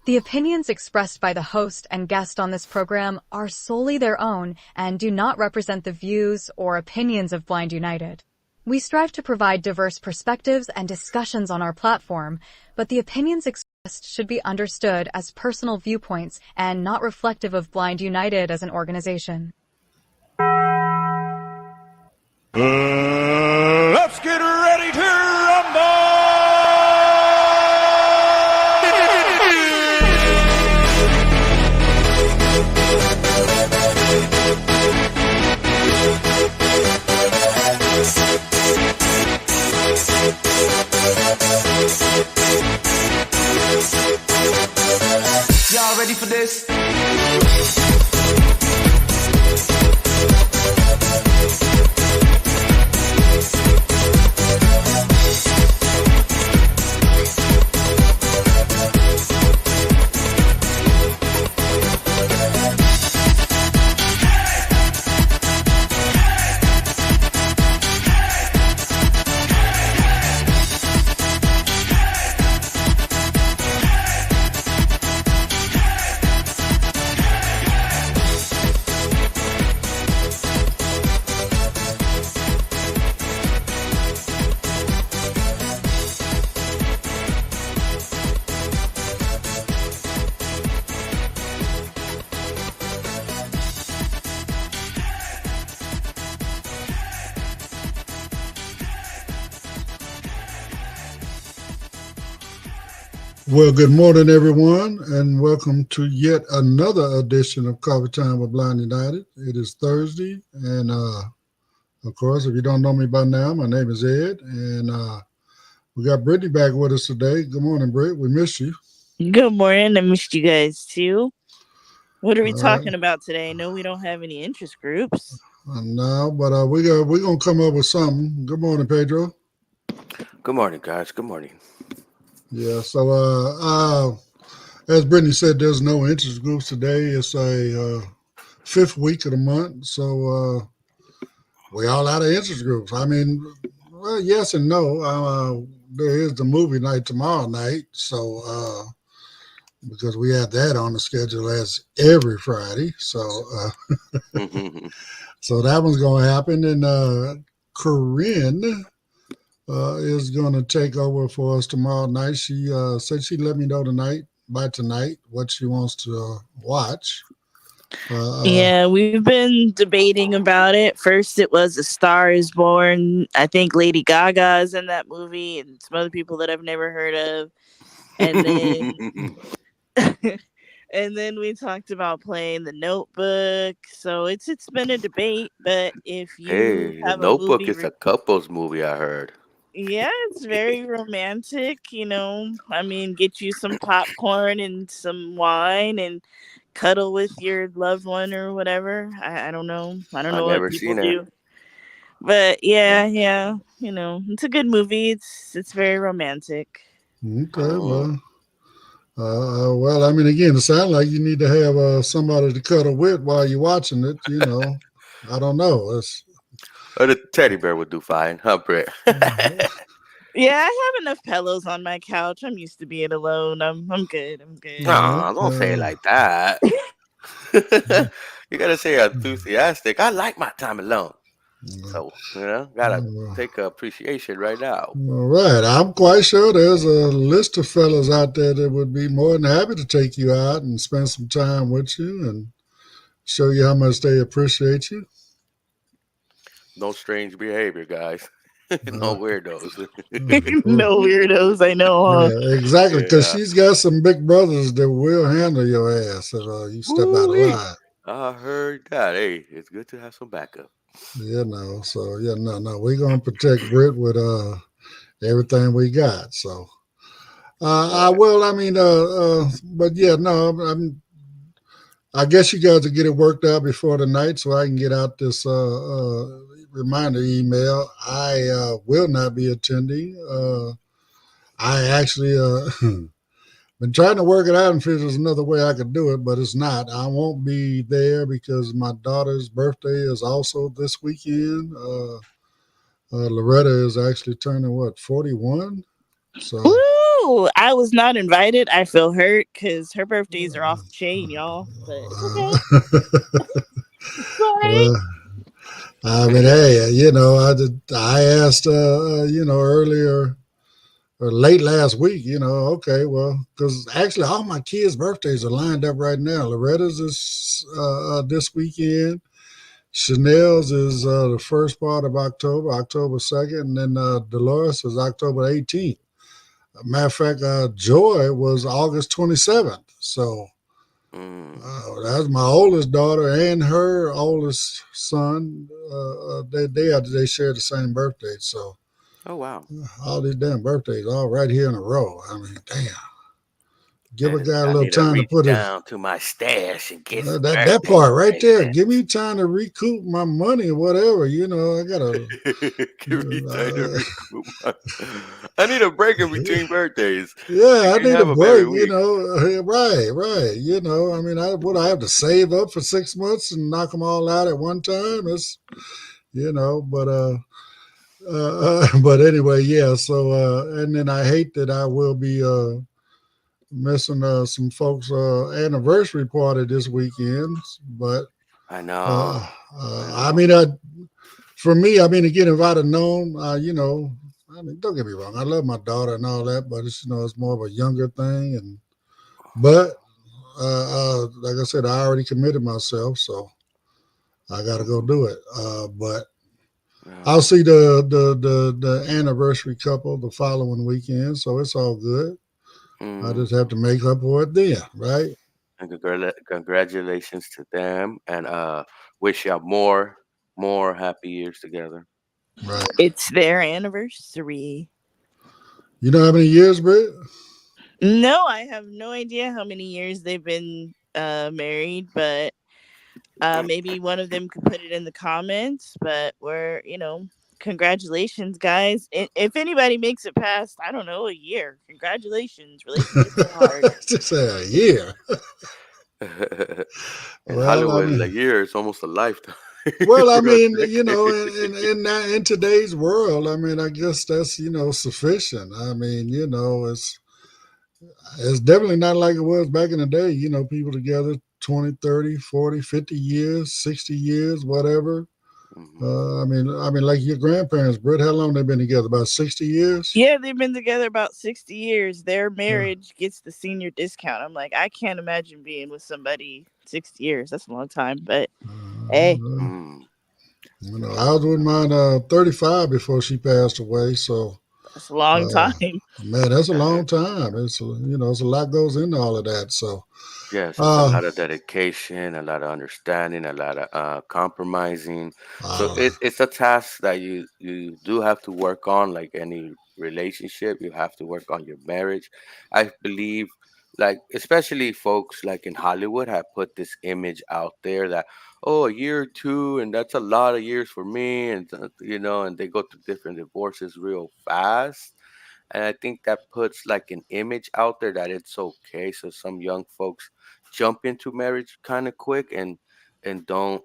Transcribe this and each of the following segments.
The opinions expressed by the host and guest on this program are solely their own and do not represent the views or opinions of Blind United. We strive to provide diverse perspectives and discussions on our platform, but the opinions expressed should be understood as personal viewpoints and not reflective of Blind United as an organization. Let's get ready to rumble! Y'all ready for this? Well, good morning, everyone, and welcome to yet another edition of Coffee Time with Blind United. It is Thursday, and of course, if you don't know me by now, my name is Ed, and we got Brittany back with us today. Good morning, Britt. We missed you. Good morning. I missed you guys too. What are we talking about today? I know we don't have any interest groups. No, but we're gonna come up with something. Good morning, Pedro. Good morning, guys. Good morning. Yeah, so as Brittany said, there's no interest groups today. It's a fifth week of the month, so we all out of interest groups. I mean, well, yes and no. There is the movie night tomorrow night, so because we had that on the schedule as every Friday, so so that one's going to happen. And Corinne is going to take over for us tomorrow night. She said she'd let me know tonight what she wants to watch. Yeah, we've been debating about it. First, it was A Star Is Born. I think Lady Gaga is in that movie, and some other people that I've never heard of. And then, and then we talked about playing The Notebook. So it's been a debate. But if you The Notebook is a couples movie, I heard. Yeah, it's very romantic. I mean, get you some popcorn and some wine and cuddle with your loved one or whatever. I don't know. I don't know what people do. But yeah, it's a good movie. It's very romantic. Okay, well, I mean, again, it sounds like you need to have somebody to cuddle with while you're watching it. I don't know. The teddy bear would do fine, huh, Brett? Yeah, I have enough pillows on my couch. I'm used to being alone. I'm good. No, don't say it like that. You gotta say enthusiastic. I like my time alone. So, gotta take appreciation right now. All right. I'm quite sure there's a list of fellas out there that would be more than happy to take you out and spend some time with you and show you how much they appreciate you. No strange behavior, guys. No weirdos. No weirdos, I know. Yeah, exactly, because she's got some big brothers that will handle your ass if you step out of line. I heard that. Hey, it's good to have some backup. So we're gonna protect Britt with everything we got. So, but yeah, no, I guess you guys will get it worked out before the night, so I can get out this reminder email. I will not be attending. I actually been trying to work it out and figure there's another way I could do it, but it's not. I won't be there because my daughter's birthday is also this weekend. Loretta is actually turning 41? So, Woo! I was not invited. I feel hurt because her birthdays are off the chain, y'all. But it's okay. Sorry. I mean, hey, I asked, earlier or late last week, okay, well, because actually all my kids' birthdays are lined up right now. Loretta's is this weekend. Chanel's is the first part of October 2nd, and then Dolores is October 18th. Matter of fact, Joy was August 27th. So that's my oldest daughter and her oldest son. They share the same birthday. So, oh wow, all these damn birthdays all right here in a row. I mean, damn. Give a guy a I little need time to put it down to my stash and get that part right there. Give me time to recoup my money or whatever. I gotta give me time to recoup my. I need a break in between birthdays. Yeah, I need a break. Right. I mean, I have to save up for 6 months and knock them all out at one time. It's, but anyway, yeah. So, and then I hate that I will be missing some folks' anniversary party this weekend. But I know. I mean, for me, I mean, again, if I'd have known, I mean, don't get me wrong, I love my daughter and all that, but it's it's more of a younger thing, but like I said, I already committed myself, so I got to go do it. But I'll see the anniversary couple the following weekend, so it's all good. I just have to make up for it then, right? And congratulations to them, and wish y'all more happy years together. Right. It's their anniversary. You know how many years, Britt? No, I have no idea how many years they've been married, but maybe one of them could put it in the comments. But we're, congratulations, guys. If anybody makes it past, I don't know, a year, congratulations. Relationships are hard. Just say a year. In Hollywood, a year is almost a lifetime. Well, I mean, in today's world, I mean, I guess that's sufficient. I mean, it's definitely not like it was back in the day. People together 20, 30, 40, 50 years, 60 years, whatever. I mean, like your grandparents, Britt, how long they been together? About 60 years? Yeah, they've been together about 60 years. Their marriage gets the senior discount. I'm like, I can't imagine being with somebody 60 years. That's a long time, but hey. I was with mine 35 before she passed away, so that's a long time. Man, that's a long time. It's it's a lot goes into all of that. So yes, a lot of dedication, a lot of understanding, a lot of compromising. So it's a task that you do have to work on, like any relationship. You have to work on your marriage. I believe, like especially folks like in Hollywood have put this image out there that a year or two, and that's a lot of years for me, and and they go through different divorces real fast. And I think that puts like an image out there that it's okay. So some young folks jump into marriage kind of quick and don't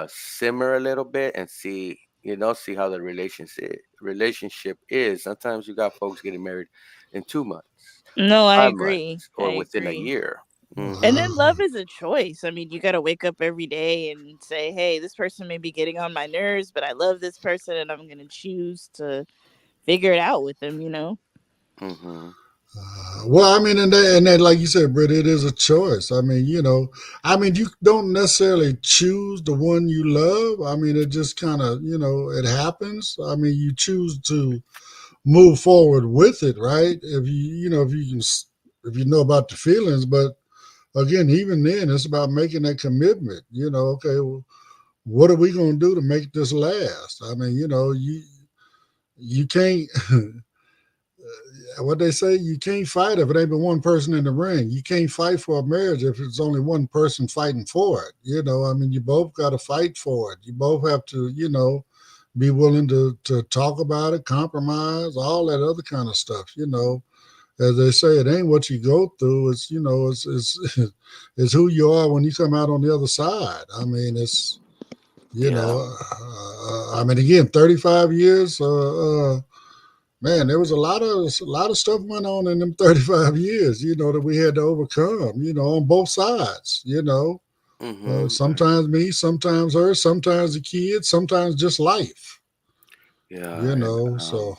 simmer a little bit and see how the relationship is. Sometimes you got folks getting married in 2 months. No, I agree. Or within a year. Mm-hmm. And then love is a choice. I mean, you got to wake up every day and say, hey, this person may be getting on my nerves, but I love this person and I'm going to choose to figure it out with them, Mm-hmm. Well, I mean, and that, like you said, Britt, it is a choice. I mean, you don't necessarily choose the one you love. I mean, it just kind of, it happens. I mean, you choose to move forward with it, right? If you know about the feelings, but again, even then, it's about making that commitment. Okay, well, what are we going to do to make this last? I mean, you can't. What they say, you can't fight if it ain't but one person in the ring. You can't fight for a marriage if it's only one person fighting for it. I mean, you both got to fight for it. You both have to, be willing to talk about it, compromise, all that other kind of stuff. As they say, it ain't what you go through. It's it's who you are when you come out on the other side. I mean, it's I mean, again, 35 years. man, there was a lot of stuff went on in them 35 years, that we had to overcome, on both sides, Right. sometimes me, sometimes her, sometimes the kids, sometimes just life, Yeah, and so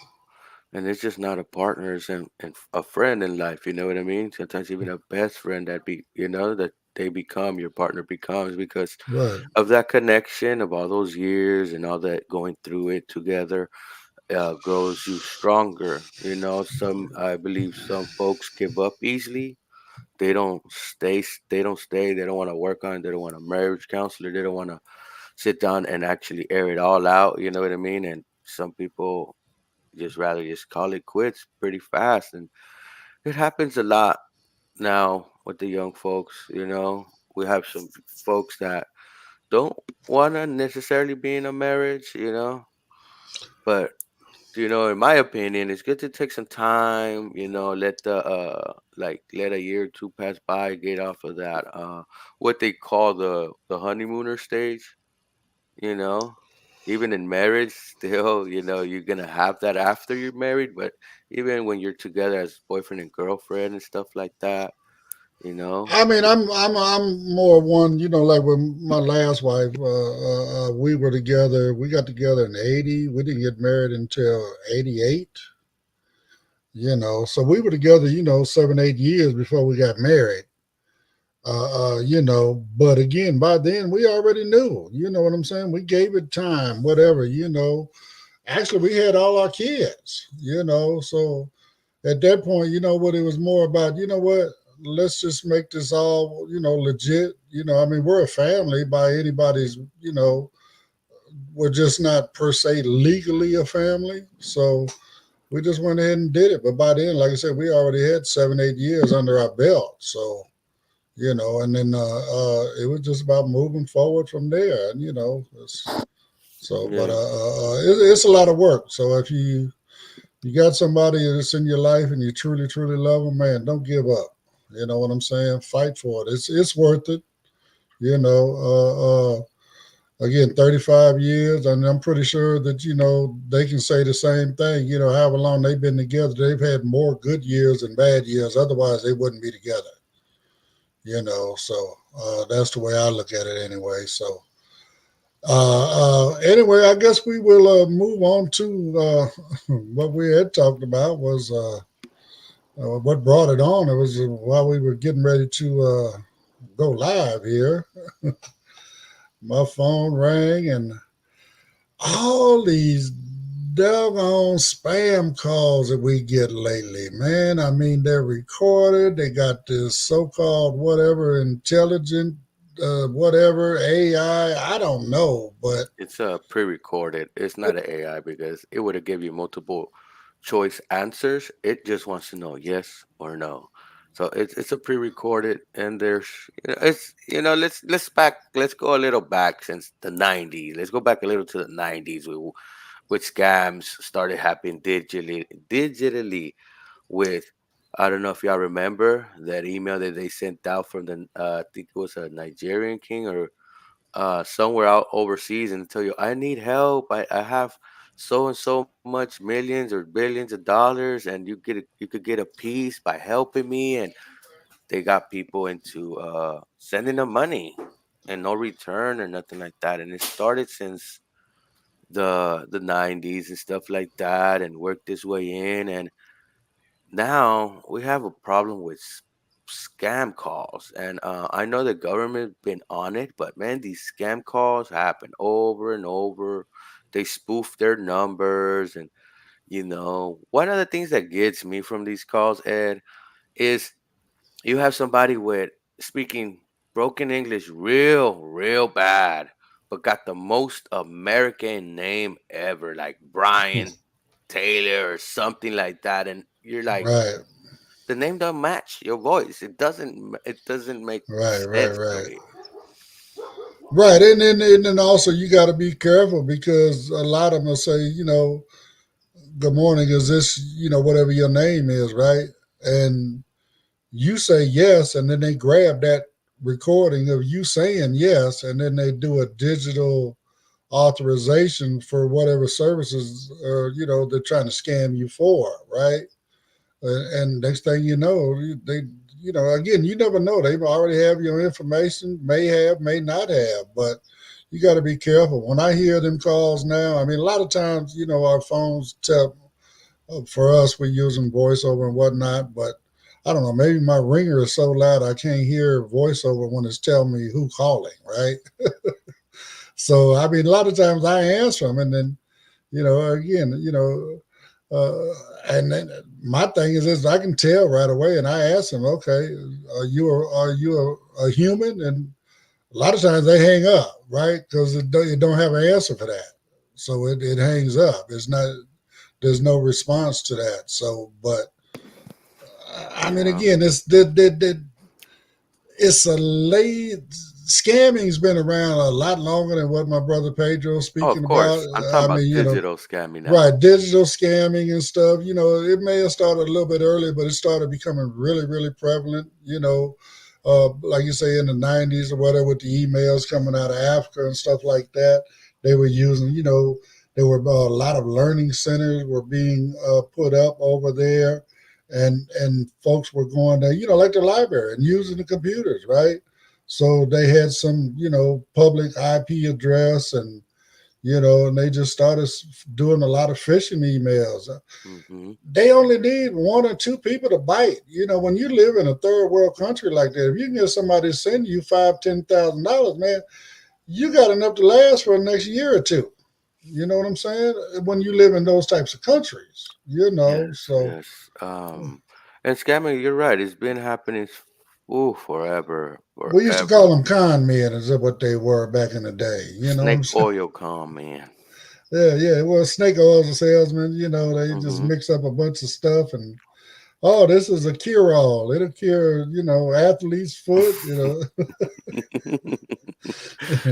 and it's just not a partner, it's and a friend in life. You know what I mean? Sometimes even a best friend that that they become your partner becomes because right. of that connection of all those years and all that going through it together. Grows you stronger. I believe some folks give up easily. They don't stay. They don't stay. They don't want to work on it. They don't want a marriage counselor. They don't want to sit down and actually air it all out. You know what I mean? And some people just rather just call it quits pretty fast, and it happens a lot now with the young folks. We have some folks that don't want to necessarily be in a marriage. But in my opinion, it's good to take some time, let the let a year or two pass by, get off of that what they call the honeymooner stage, you know. Even in marriage, still, you're gonna have that after you're married, but even when you're together as boyfriend and girlfriend and stuff like that, you know. I mean, I'm more one, like with my last wife. We were together. We got together in '80. We didn't get married until '88. So we were together, 7, 8 years before we got married. But again, by then we already knew. You know what I'm saying? We gave it time, whatever. Actually, we had all our kids. So at that point, what it was more about, what, let's just make this all, legit. I mean, we're a family by anybody's, we're just not per se legally a family. So we just went ahead and did it. But by then, like I said, we already had 7, 8 years under our belt. So, and then it was just about moving forward from there. And, but Yeah. it's a lot of work. So if you got somebody that's in your life and you truly, truly love them, man, don't give up. You know what I'm saying? Fight for it. It's worth it. You know, again, 35 years, and I'm pretty sure that they can say the same thing. However long they've been together, they've had more good years than bad years. Otherwise, they wouldn't be together. So that's the way I look at it anyway. So. Anyway, I guess we will move on to what we had talked about was what brought it on. It was while we were getting ready to go live here. My phone rang and all these doggone spam calls that we get lately, man. I mean, they're recorded. They got this so-called whatever intelligent, whatever AI. I don't know, but It's pre-recorded. It's not an AI because it would have give you multiple choice answers. It just wants to know yes or no. So it's a pre-recorded, and there's it's let's go a little back since the '90s. Let's go back a little to the '90s with scams started happening digitally with. I don't know if y'all remember that email that they sent out from the I think it was a Nigerian king or somewhere out overseas and tell you, I need help. I have so and so much millions or billions of dollars, and you could get a piece by helping me. And they got people into sending them money and no return or nothing like that. And it started since the '90s and stuff like that, and worked its way in. And now we have a problem with scam calls, and I know the government been on it, but man, these scam calls happen over and over. They spoof their numbers, and one of the things that gets me from these calls, Ed, is you have somebody with speaking broken English real bad, but got the most American name ever, like Brian Taylor or something like that, and you're like, right, the name doesn't match your voice. It doesn't make right, right, sense to right. me. Right, and then also you got to be careful because a lot of them will say, good morning, is this, whatever your name is, right? And you say yes, and then they grab that recording of you saying yes, and then they do a digital authorization for whatever services they're trying to scam you for, right? And next thing you know, they again, you never know. They already have your information, may have, may not have, but you got to be careful. When I hear them calls now, I mean, a lot of times, our phones tell for us, we're using voiceover and whatnot, but I don't know, maybe my ringer is so loud I can't hear voiceover when it's telling me who calling, right? So, I mean, a lot of times I answer them, and then, again, uh, and then my thing is I can tell right away, and I ask them, okay, are you a human? And a lot of times they hang up, right? Because it don't have an answer for that, so it hangs up. It's not there's no response to that. So, but I mean, Yeah. again, it's a late scamming's been around a lot longer than what my brother Pedro's Oh, speaking of about. course. I'm talking I mean, about digital scamming now. right, digital scamming and stuff. It may have started a little bit earlier, but it started becoming really, really prevalent. Like you say in the '90s or whatever, with the emails coming out of Africa and stuff like that, they were using. There were a lot of learning centers were being put up over there, and folks were going there. Like the library and using the computers, right? So they had some, public IP address and they just started doing a lot of phishing emails. Hmm. They only need one or two people to bite. When you live in a third world country like that, if you can get somebody to send you $5,000, $10,000, man, you got enough to last for the next year or two. You know what I'm saying? When you live in those types of countries, Yes, so yes. And scamming, you're right. It's been happening, forever, we used to call forever. them con men, is what they were back in the day. You know what I'm Snake saying? oil con man. Yeah, yeah. Well, snake oil salesman. They just Hmm. mix up a bunch of stuff and this is a cure all. It'll cure, athlete's foot,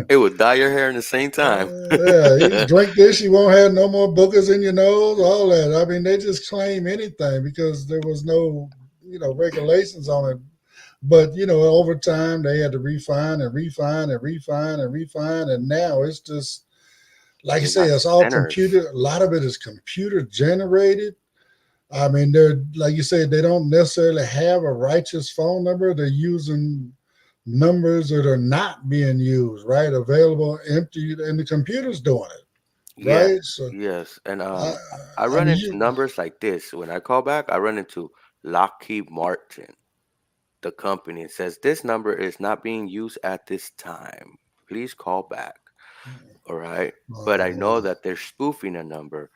It would dye your hair in the same time. yeah, you drink this, you won't have no more boogers in your nose, all that. I mean, they just claim anything because there was no, regulations on it. But, over time they had to refine and refine and refine and refine. And now it's just, like I They say, got it's all centers. computer. A lot of it is computer generated. I mean, they're like you said, they don't necessarily have a righteous phone number. They're using numbers that are not being used, right? Available, empty, and the computer's doing it, Yes, right? So, yes. And I, I I run mean, into numbers like this. When I call back, I run into Lockheed Martin, the company. It says this number is not being used at this time. Please call back. All right. But I know well, that they're spoofing a number,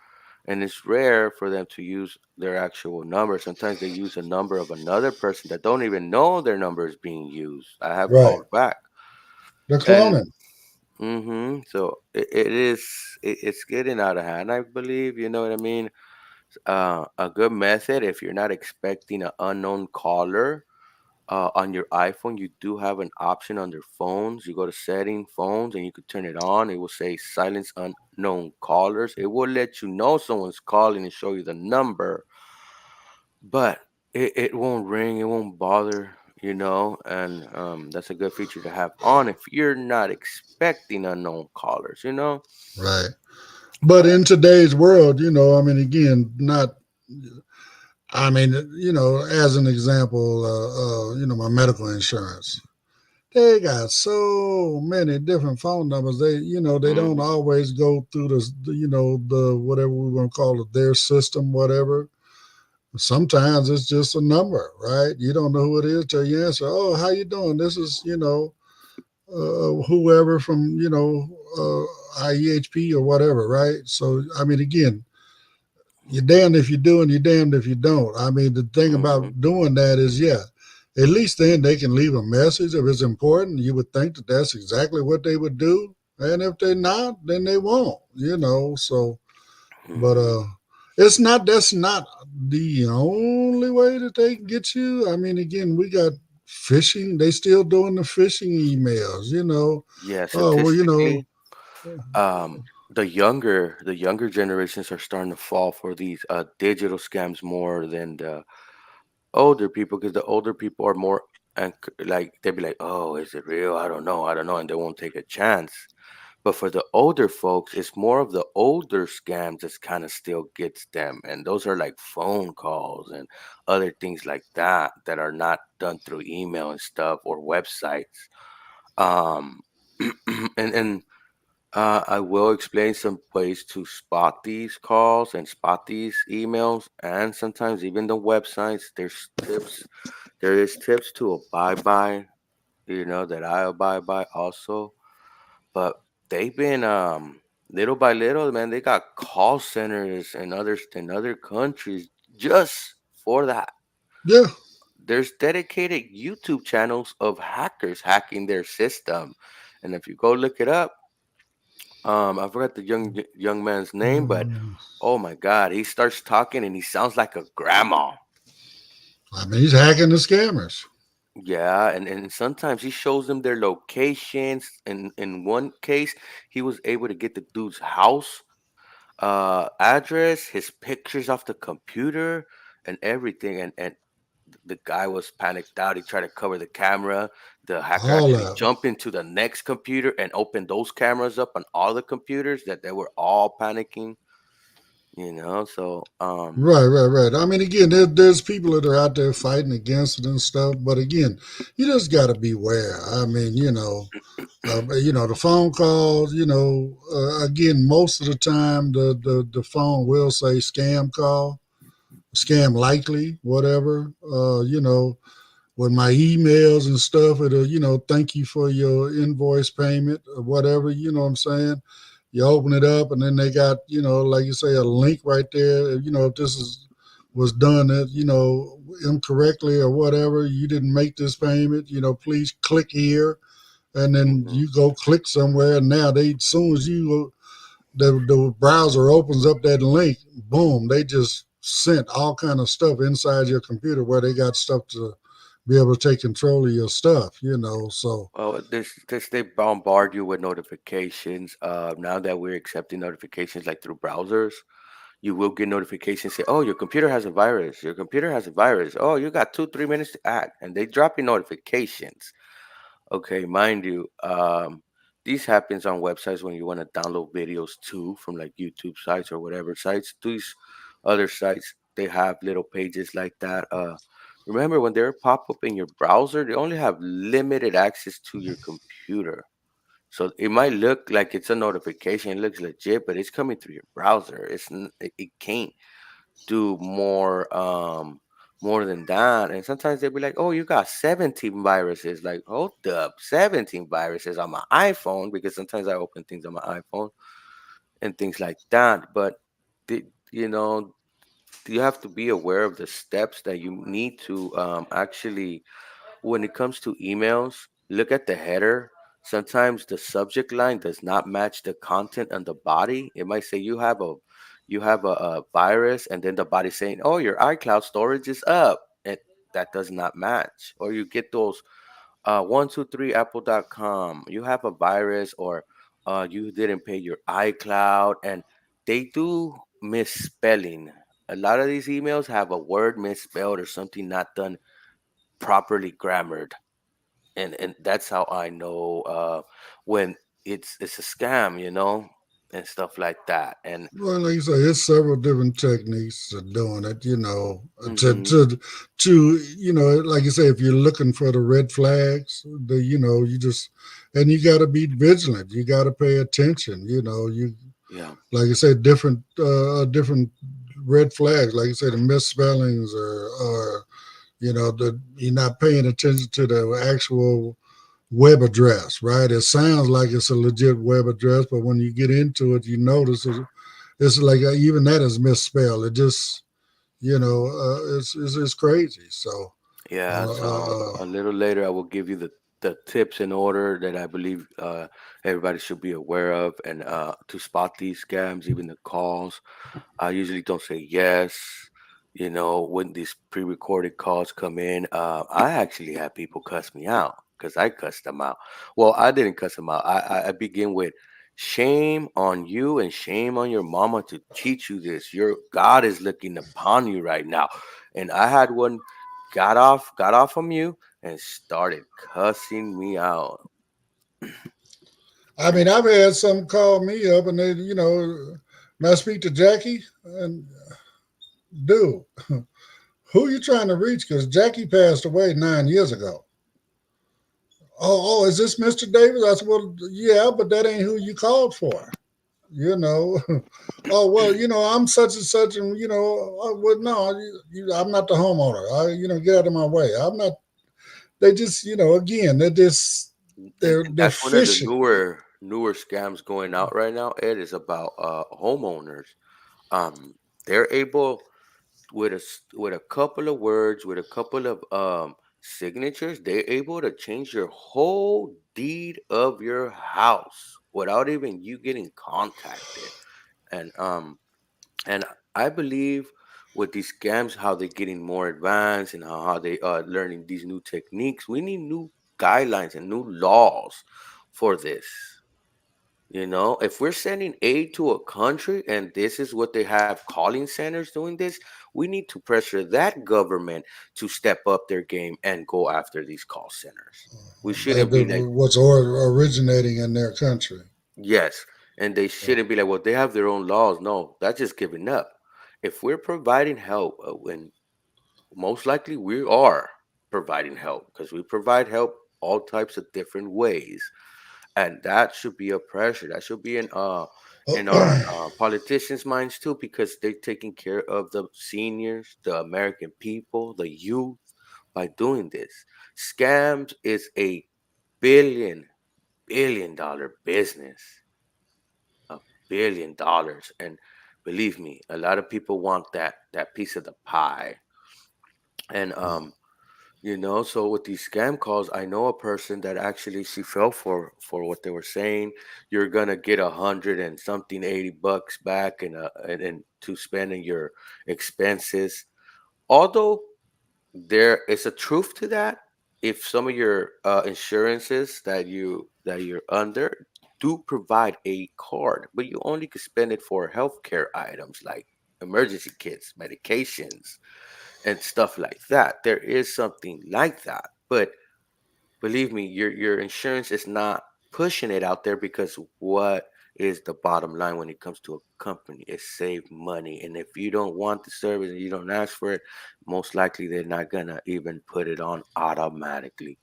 and it's rare for them to use their actual number. Sometimes they use a number of another person that don't even know their number is being used. I have right. called back, They're and cloning, so it's getting out of hand. I believe, you know what I mean. A good method if you're not expecting an unknown caller. On your iPhone, you do have an option under phones. You go to setting phones and you could turn it on. It will say silence unknown callers. It will let you know someone's calling and show you the number, but it won't ring. It won't bother, and that's a good feature to have on if you're not expecting unknown callers. right? But But in today's world, I mean, again, not. I mean, as an example, my medical insurance. They got so many different phone numbers. They don't mhm, always go through the whatever we want to call it, their system, whatever. Sometimes it's just a number, right? You don't know who it is till you answer. Oh, how you doing? This is, whoever from, IEHP or whatever, right? So, I mean, again, you're damned if you do and you're damned if you don't. I mean, the thing mhm, about doing that is, yeah, at least then they can leave a message if it's important. You would think that that's exactly what they would do. And if they're not, then they won't, So, but mhm. that's not the only way that they can get you. I mean, again, we got phishing. They still doing the phishing emails, Yeah, Oh, well, statistically, the younger generations are starting to fall for these digital scams more than the older people, because the older people are more, and like they'd be like, oh, is it real? I don't know, and they won't take a chance. But for the older folks, it's more of the older scams that kind of still gets them. And those are like phone calls and other things like that that are not done through email and stuff or websites. Um, and I will explain some ways to spot these calls and spot these emails, and sometimes even the websites. There's tips. There is tips to abide by, that I abide by also. But they've been little by little, man. They got call centers and others in other countries just for that. Yeah, There's dedicated YouTube channels of hackers hacking their system, and if you go look it up, I forgot the young man's name, but mm, oh my God, he starts talking and he sounds like a grandma. I mean he's hacking the scammers. Yeah, and sometimes he shows them their locations. And in one case, he was able to get the dude's house, address, his pictures off the computer, and everything. And the guy was panicked out. He tried to cover the camera. The hacker All actually of it. jumped into the next computer and opened those cameras up on all the computers that they were all panicking. So Right, right, right. I mean, again, there's people that are out there fighting against it and stuff, but again, you just got to beware. I mean, the phone calls. Again, most of the time, the phone will say scam call, scam likely, whatever. With my emails and stuff, it'll, thank you for your invoice payment or whatever. You know what I'm saying? You open it up, and then they got, like you say, a link right there. If this was done incorrectly or whatever, you didn't make this payment. Please click here, and then mhm. you go click somewhere. And now they, as soon as the browser opens up that link, boom, they just sent all kind of stuff inside your computer where they got stuff to be able to take control of your stuff. So Well, this they bombard you with notifications. Now that we're accepting notifications like through browsers, you will get notifications say, "Oh, your computer has a virus. Your computer has a virus. Oh, you got 2 3 minutes to act," and they drop you notifications. Okay, mind you, these happens on websites when you want to download videos too from like YouTube sites or whatever sites. These other sites they have little pages like that. Remember when they're pop up in your browser, they only have limited access to your computer. So it might look like it's a notification, it looks legit, but it's coming through your browser. It can't do more than that. And sometimes they'll be like, "Oh, you got 17 viruses." Like, hold up, 17 viruses on my iPhone, because sometimes I open things on my iPhone and things like that. But the, you know you have to be aware of the steps that you need to actually, when it comes to emails, look at the header. Sometimes the subject line does not match the content on the body. It might say you have a virus, and then the body saying, "Oh, your iCloud storage is up," and that does not match. Or you get those 123apple.com. You have a virus, or you didn't pay your iCloud, and they do misspelling. A lot of these emails have a word misspelled or something not done properly grammared, and that's how I know when it's a scam, and stuff like that. And well, like you say, it's several different techniques of doing it. To hmm like you say, if you're looking for the red flags, you just, and you got to be vigilant. You got to pay attention. You yeah, like I said, different red flags. Like you say, the misspellings, or the you're not paying attention to the actual web address, right? It sounds like it's a legit web address, but when you get into it, you notice it's like even that is misspelled. It just, it's crazy. So, yeah. So uh, a little later, I will give you the tips in order that I believe everybody should be aware of, and to spot these scams, even the calls. I usually don't say yes. When these pre-recorded calls come in, I actually have people cuss me out because I cussed them out. Well, I didn't cuss them out. I begin with shame on you and shame on your mama to teach you this. Your God is looking upon you right now. And I had one got off from you and started cussing me out. I mean, I've had some call me up and they, may I speak to Jackie? And dude, who you trying to reach? Because Jackie passed away 9 years ago. Is this Mr. Davis? I said, well, yeah, but that ain't who you called for. You know, oh well, I'm such and such, and well, no, I'm not the homeowner. Get out of my way. I'm not. They just, again, And they're that's one of the fishing. newer scams going out right now. It is about homeowners. Um, they're able with a couple of words, with a couple of signatures, they're able to change your whole deed of your house without even you getting contacted. And um and I believe with these scams, how they're getting more advanced and how they are learning these new techniques. We need new guidelines and new laws for this. If we're sending aid to a country and this is what they have calling centers doing this, we need to pressure that government to step up their game and go after these call centers. We shouldn't be like, What's originating in their country. yes, and they shouldn't be like, well, they have their own laws. No, that's just giving up. If we're providing help, and most likely we are providing help because we provide help all types of different ways, and that should be a pressure. That should be in our politicians' minds too, because they're taking care of the seniors, the American people, the youth by doing this. Scams is a billion dollar business, $1 billion, and believe me, a lot of people want that piece of the pie. And so with these scam calls, I know a person that actually she fell for what they were saying. You're gonna get 100 and something $80 back and to spend in your expenses. Although there is a truth to that, if some of your insurances that you're under do provide a card, but you only can spend it for healthcare items like emergency kits, medications, and stuff like that. There is something like that, but believe me, your insurance is not pushing it out there because what is the bottom line when it comes to a company? Is save money, and if you don't want the service and you don't ask for it, most likely they're not gonna even put it on automatically.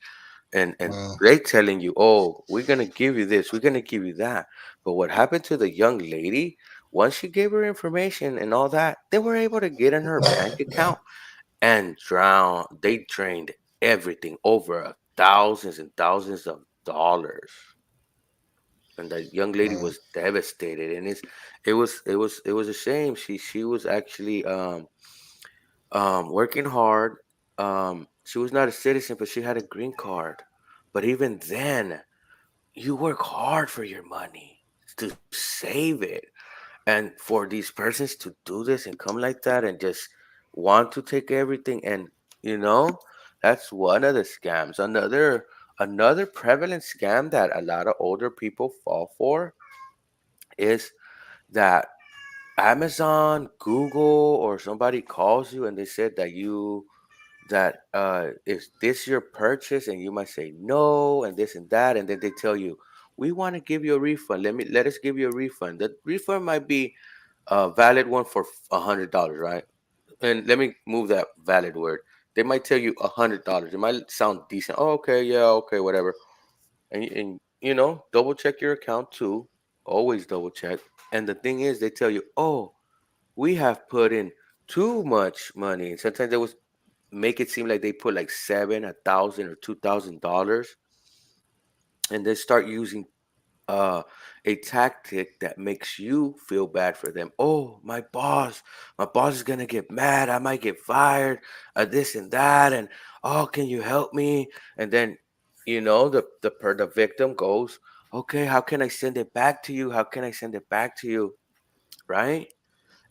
And Well, they telling you, oh, we're gonna give you this, we're gonna give you that. But what happened to the young lady? Once she gave her information and all that, they were able to get in her bank account and they drained everything over thousands and thousands of dollars. And the young lady well, was devastated, and it was a shame. She was actually working hard. She was not a citizen, but she had a green card. But even then, you work hard for your money to save it. And for these persons to do this and come like that and just want to take everything, and you know, that's one of the scams. Another prevalent scam that a lot of older people fall for is that Amazon, Google, or somebody calls you and they said that is this your purchase, and you might say no and this and that, and then they tell you, we want to give you a refund. Let us give you a refund. The refund might be a valid one for $100, right? And let me move that valid word. They might tell you $100. It might sound decent. Oh, okay, yeah, okay, whatever. And double check your account too. Always double check. And the thing is, they tell you, oh, we have put in too much money. And sometimes they would make it seem like they put like seven, 1,000, or $2,000, and they start using uh, a tactic that makes you feel bad for them. Oh, my boss is gonna get mad. I might get fired. This and that, and oh, can you help me? And then, the victim goes, okay, how can I send it back to you? How can I send it back to you? Right?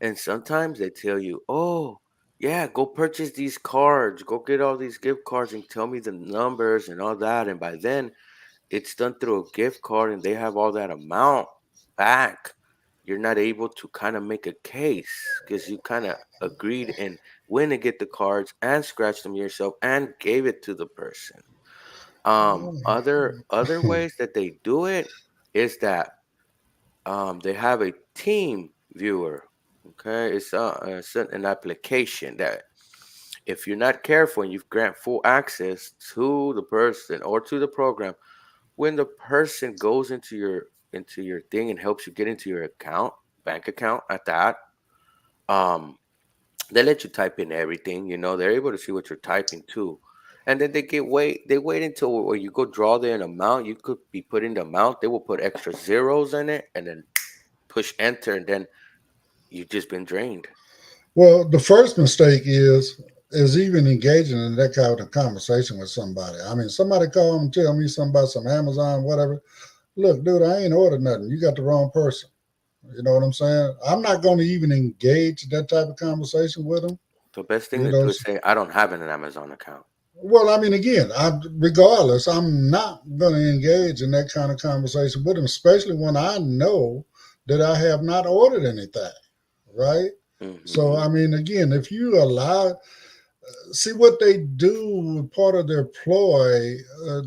And sometimes they tell you, oh, yeah, go purchase these cards, go get all these gift cards, and tell me the numbers and all that. And by then, it's done through a gift card and they have all that amount back. You're not able to kind of make a case because you kind of agreed and went and get the cards and scratched them yourself and gave it to the person. Other ways that they do it is that they have a team viewer. Okay, it's an application that if you're not careful and you grant full access to the person or to the program, when the person goes into your thing and helps you get into your bank account at that, they let you type in everything. They're able to see what you're typing too. And then they wait until when you go draw there an amount, you could be putting the amount, they will put extra zeros in it and then push enter, and then you've just been drained. Well, the first mistake is even engaging in that kind of conversation with somebody. I mean, somebody call and tell me something about some Amazon, whatever. Look, dude, I ain't ordered nothing. You got the wrong person. You know what I'm saying? I'm not going to even engage that type of conversation with them. The best thing to do is say, I don't have an Amazon account. Well, I mean, again, regardless, I'm not going to engage in that kind of conversation with them, especially when I know that I have not ordered anything, right? Mm-hmm. So, I mean, again, if you see what they do, part of their ploy,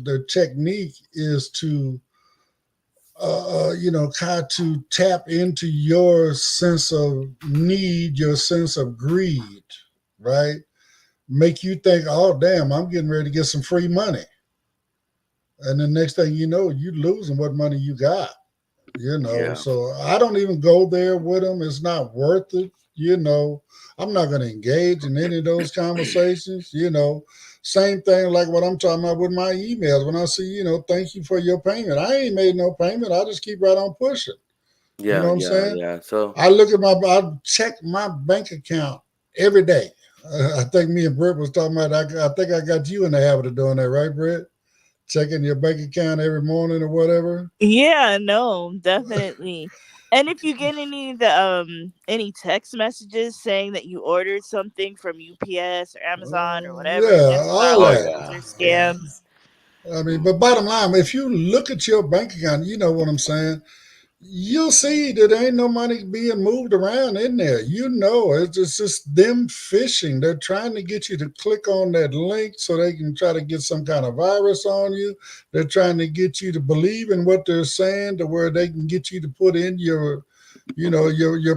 their technique is to, try to tap into your sense of need, your sense of greed, right? Make you think, oh, damn, I'm getting ready to get some free money. And the next thing you know, you're losing what money you got, Yeah. So I don't even go there with them. It's not worth it. I'm not going to engage in any of those conversations, Same thing like what I'm talking about with my emails. When I see, thank you for your payment. I ain't made no payment. I just keep right on pushing. Yeah, you know what I'm saying? Yeah. So I check my bank account every day. I think me and Britt was talking about, I think I got you in the habit of doing that, right, Britt? Checking your bank account every morning or whatever. Yeah, no, definitely. And if you get any text messages saying that you ordered something from UPS or Amazon or whatever, all that. Or scams. I mean, but bottom line, if you look at your bank account, you know what I'm saying, you'll see that there ain't no money being moved around in there. It's just them phishing. They're trying to get you to click on that link so they can try to get some kind of virus on you. They're trying to get you to believe in what they're saying to where they can get you to put in your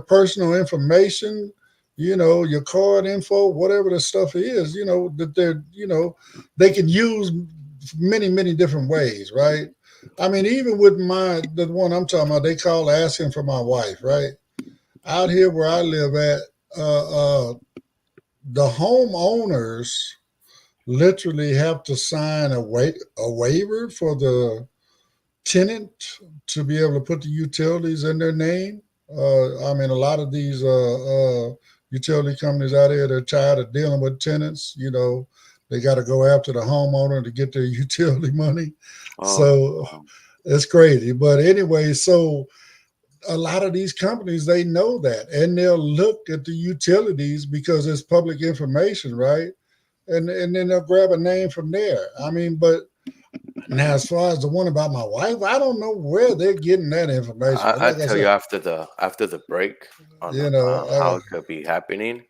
personal information, your card info, whatever the stuff is, that they're, they can use many, many different ways, right? I mean, even with the one I'm talking about, they call asking for my wife, right? Out here where I live at, the homeowners literally have to sign a waiver for the tenant to be able to put the utilities in their name. I mean, a lot of these utility companies out here, they're tired of dealing with tenants, They got to go after the homeowner to get their utility money. So it's crazy. But anyway, so a lot of these companies, they know that. And they'll look at the utilities because it's public information, right? And then they'll grab a name from there. I mean, but now as far as the one about my wife, I don't know where they're getting that information. I'll tell you after the break on how it could be happening.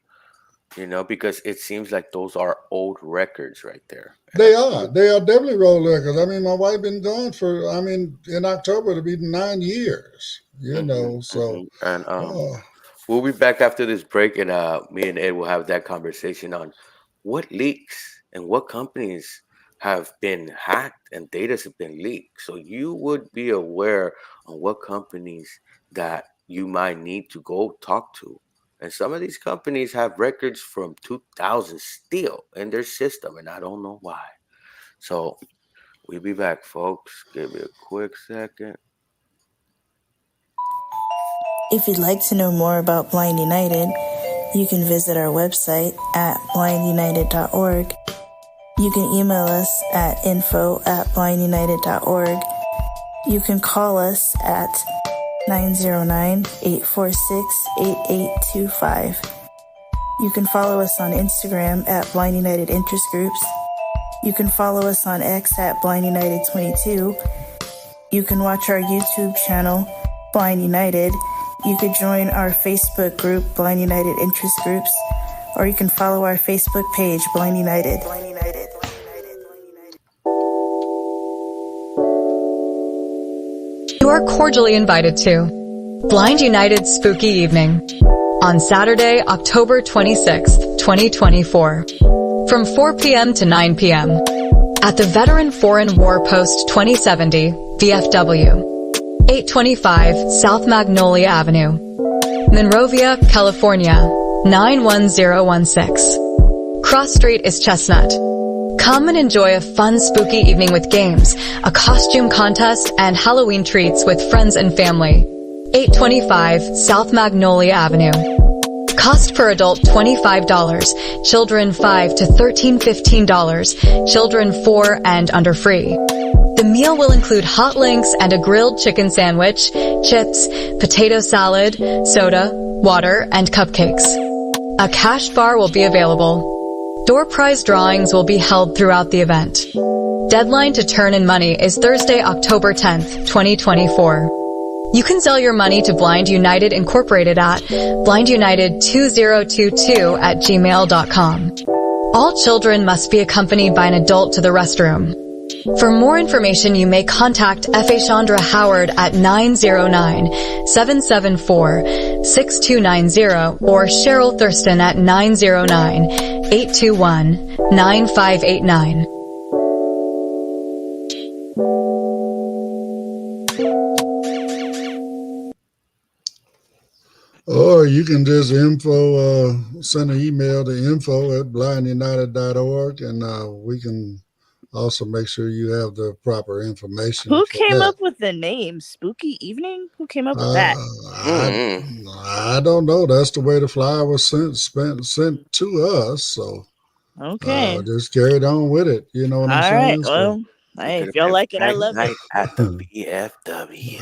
Because it seems like those are old records right there. They are definitely old records. I mean, my wife been gone in October to be 9 years, so. And we'll be back after this break, and me and Ed will have that conversation on what leaks and what companies have been hacked and data have been leaked. So you would be aware of what companies that you might need to go talk to. And some of these companies have records from 2000 still in their system, and I don't know why. So we'll be back, folks. Give me a quick second. If you'd like to know more about Blind United, you can visit our website at blindunited.org. You can email us at info@blindunited.org. You can call us at 909-846-8825. You can follow us on Instagram at Blind United Interest Groups. You can follow us on X at Blind United 22. You can watch our YouTube channel, Blind United. You could join our Facebook group, Blind United Interest Groups, or you can follow our Facebook page, Blind United. you are cordially invited to Blind United Spooky Evening on Saturday, October 26th, 2024, from 4 p.m. to 9 p.m. at the Veteran Foreign War Post 2070, VFW, 825 South Magnolia Avenue, Monrovia, California, 91016. Cross Street is Chestnut. Come and enjoy a fun, spooky evening with games, a costume contest, and Halloween treats with friends and family. 825 South Magnolia Avenue. Cost per adult $25, children 5 to 13 $15, children 4 and under free. The meal will include hot links and a grilled chicken sandwich, chips, potato salad, soda, water, and cupcakes. A cash bar will be available. Door prize drawings will be held throughout the event. Deadline to turn in money is Thursday, October 10th, 2024. You can sell your money to Blind United Incorporated at blindunited2022@gmail.com. All children must be accompanied by an adult to the restroom. For more information, you may contact F.A. Chandra Howard at 909-774-6290 or Cheryl Thurston at 909-821-9589. Or you can just send an email to info@blindunited.org, and we can also make sure you have the proper information. Who came up with the name Spooky Evening? Who came up with that? I don't know. That's the way the flyer was sent to us. So okay, just carried on with it. You know what I'm saying? Well, hey, if y'all like it, I love it. At the BFW.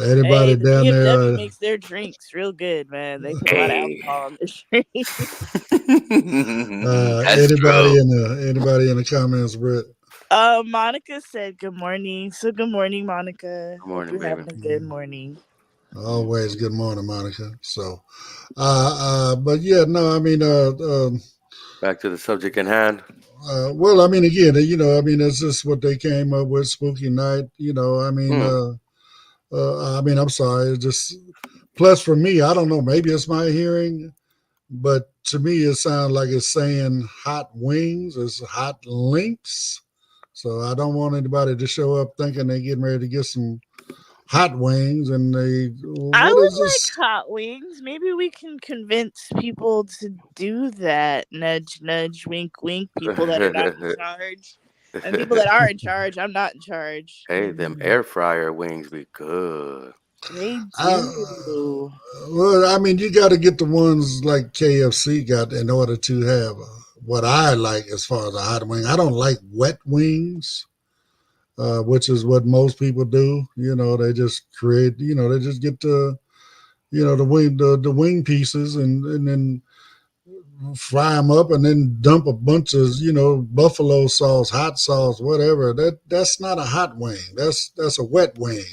Anybody the down BFW there makes their drinks real good, man. They put a lot of alcohol on the drink. anybody in the comments, Britt? Monica said good morning. So good morning, Monica. Good morning, Hope you're baby. having a good morning. Always good morning, Monica. So but yeah, no, I mean back to the subject in hand. Well, I mean, again, it's just what they came up with, Spooky Night. I'm sorry. It's just, plus for me, I don't know, maybe it's my hearing, but to me, it sounds like it's saying hot wings. It's hot links. So I don't want anybody to show up thinking they're getting ready to get some hot wings, and I would like hot wings. Maybe we can convince people to do that. Nudge, nudge, wink, wink. People that are not in charge, and people that are in charge. I'm not in charge. Hey, them air fryer wings be good. They do. Well, I mean, you got to get the ones like KFC got in order to have what I like as far as a hot wing. I don't like wet wings. Which is what most people do. They just create, they just get the wing pieces and then fry them up and then dump a bunch of, buffalo sauce, hot sauce, whatever. That's not a hot wing. That's a wet wing.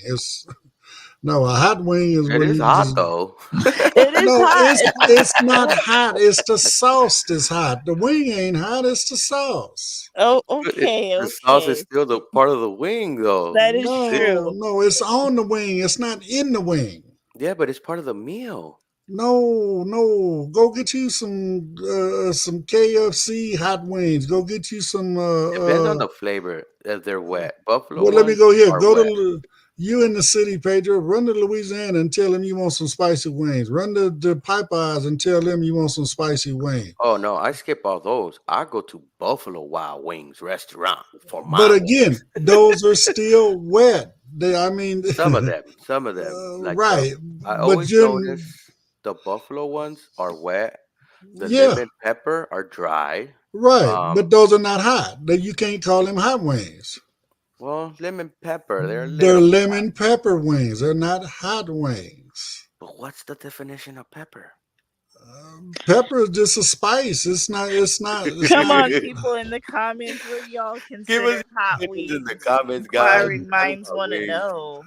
No, a hot wing is it is hot though. It is hot. It's not hot. It's the sauce that's hot. The wing ain't hot. It's the sauce. Oh, okay. The sauce is still the part of the wing, though. That is true. No, it's on the wing. It's not in the wing. Yeah, but it's part of the meal. No. Go get you some KFC hot wings. Go get you some. Depends on the flavor if they're wet. Buffalo. Well, let me go here. Go wet. to you in the city, Pedro. Run to Louisiana and tell them you want some spicy wings. Run to Popeyes and tell them you want some spicy wings. Oh no, I skip all those. I go to Buffalo Wild Wings restaurant for my. But again, those are still wet. Some of them. Like right. I always notice the buffalo ones are wet. The lemon pepper are dry. Right, but those are not hot. You can't call them hot wings. Well, lemon pepper. They're lemon pepper wings. They're not hot wings. But what's the definition of pepper? Pepper is just a spice. It's not. Come on, people in the comments, what y'all consider hot wings? In the comments, guys. Inquiring minds want to know.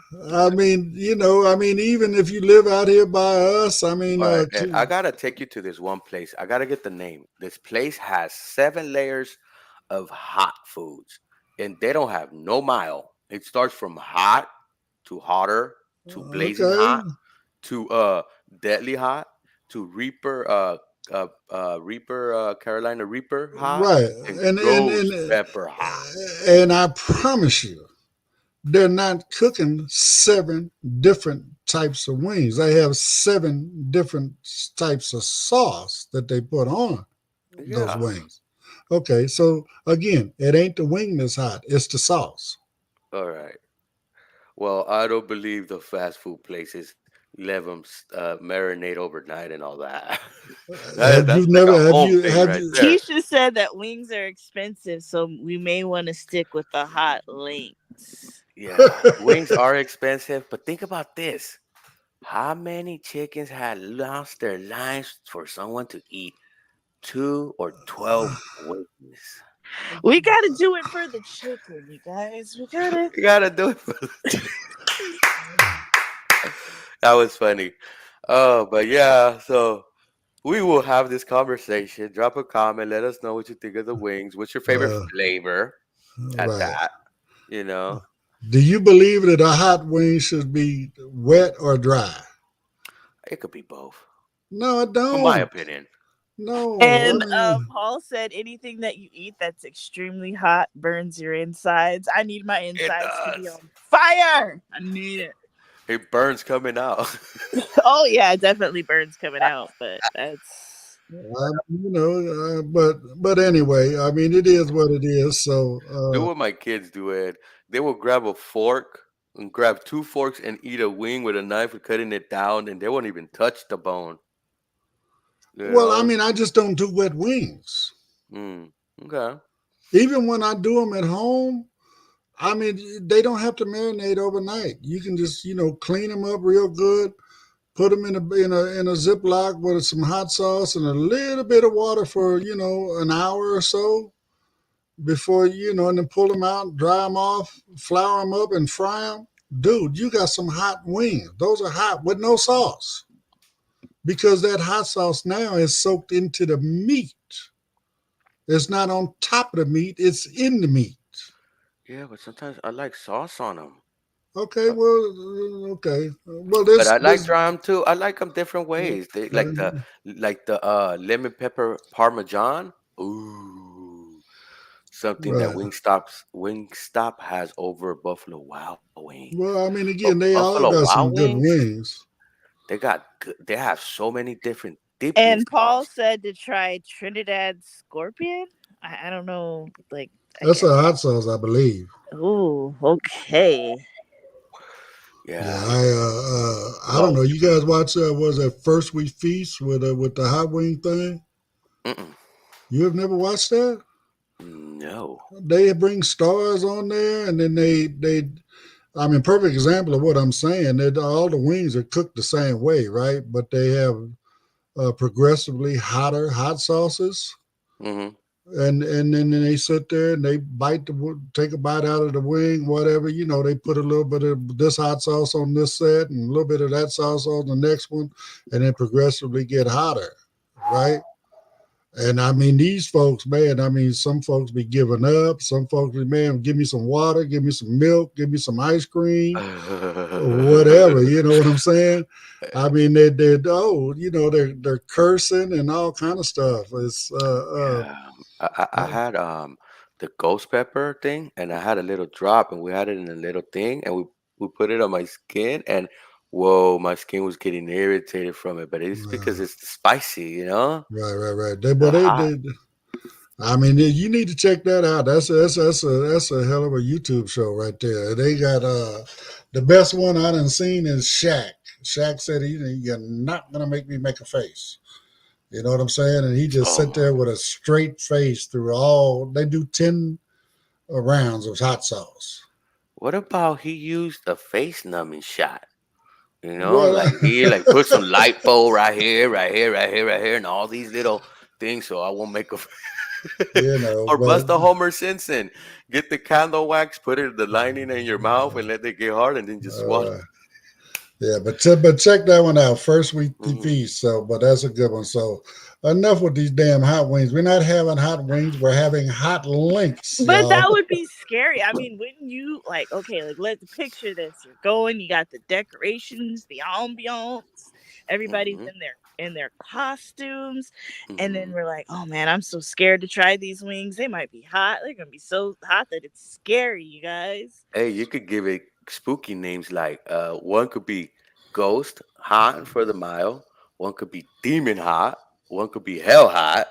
Even if you live out here by us, I gotta take you to this one place. I gotta get the name. This place has 7 layers of hot foods, and they don't have no mile. It starts from hot to hotter to blazing Okay. hot to deadly hot to Reaper Carolina Reaper hot Right. and And and ghost and pepper hot. and I promise you, they're not cooking 7 different types of wings. They have 7 different types of sauce that they put on those Yeah. wings. Okay, so again, it ain't the wing that's hot; it's the sauce. All right. Well, I don't believe the fast food places let them marinate overnight and all that. Have you That's like never? a home thing Have right you? there. Keisha said that wings are expensive, so we may want to stick with the hot links. Yeah, wings are expensive, but think about this. How many chickens had lost their lives for someone to eat 2 or 12 wings? We gotta do it for the chicken, you guys. We gotta. You gotta do it for that was funny. Oh, but yeah, so we will have this conversation. Drop a comment. Let us know what you think of the wings. What's your favorite Uh, flavor at right. that? You know, Do you believe that a hot wing should be wet or dry? it could be both. No, I In my don't. opinion. No, I And mean, Paul said anything that you eat that's extremely hot burns your insides. I need my It insides to be does. on fire. I need it. It burns coming out. Oh yeah, it definitely burns coming out, but that's but anyway, I mean, it is what it is. So, Do what my kids do, Ed. They will grab a fork and grab 2 forks and eat a wing with a knife and cutting it down, and they won't even touch the bone. You well, I know? mean, I just don't do wet wings. Mm, okay. Even when I do them at home, I mean, they don't have to marinate overnight. You can just, clean them up real good, put them in a Ziploc with some hot sauce and a little bit of water for an hour or so before and then pull them out, dry them off, flour them up, and fry them. Dude, you got some hot wings. Those are hot with no sauce because that hot sauce now is soaked into the meat. It's not on top of the meat; it's in the meat. Yeah, but sometimes I like sauce on them. Okay, well, okay. Well, But I like this dry them too. I like them different ways. They like the lemon pepper parmesan. Ooh, something that right. Wingstop has over Buffalo Wild Wings. Well, I mean, But again, they all Buffalo got Wild some good Wings, wings. they have so many different dipping and Paul sauce. said to try Trinidad Scorpion. I don't know, like That's a hot sauce, I believe. oh, okay. Yeah, Yeah. I don't Well, know. You guys watch was that First We Feast with the hot wing thing? mm-mm, You have never watched that? no. They bring stars on there, and then I mean, perfect example of what I'm saying. That all the wings are cooked the same way, right? But they have progressively hotter hot sauces. Hmm. And then they sit there and they take a bite out of the wing, whatever. They put a little bit of this hot sauce on this set and a little bit of that sauce on the next one, and then progressively get hotter, right? And I mean, these folks, man, I mean, some folks be giving up. Some folks be, man, give me some water, give me some milk, give me some ice cream, whatever. You know what I'm saying? I mean, they're cursing and all kind of stuff. It's Yeah, I had the ghost pepper thing, and I had a little drop, and we had it in a little thing, and we put it on my skin, and whoa, my skin was getting irritated from it, but it's because uh, it's spicy, you know, right. the hot. I mean, you need to check that out. That's a hell of a YouTube show right there. They got the best one I done seen is Shaq. Shaq said you're not gonna make me make a face. You know what I'm saying? And he just Oh sit my! there with a straight face through all. They do 10 rounds of hot sauce. What about he used a face numbing shot? You know, Well, like he like put some lipo right here, right here, right here, right here, and all these little things, so I won't make a. Or but bust a Homer Simpson. Get the candle wax, put it the lining in your mouth, and let it get hard, and then just swallow. uh, yeah, but check that one out. First we Mhm. feast. So, but that's a good one. So, enough with these damn hot wings. We're not having hot wings. We're having hot links, But that y'all. would be scary. I mean, wouldn't you like? Okay, like let's picture this. You're going. You got the decorations, the ambiance. Everybody's Hmm. in their costumes, and then Hmm. we're like, oh man, I'm so scared to try these wings. They might be hot. They're gonna be so hot that it's scary, you guys. Hey, you could give it spooky names like one could be Ghost Hot for the mile, one could be Demon Hot, one could be Hell Hot,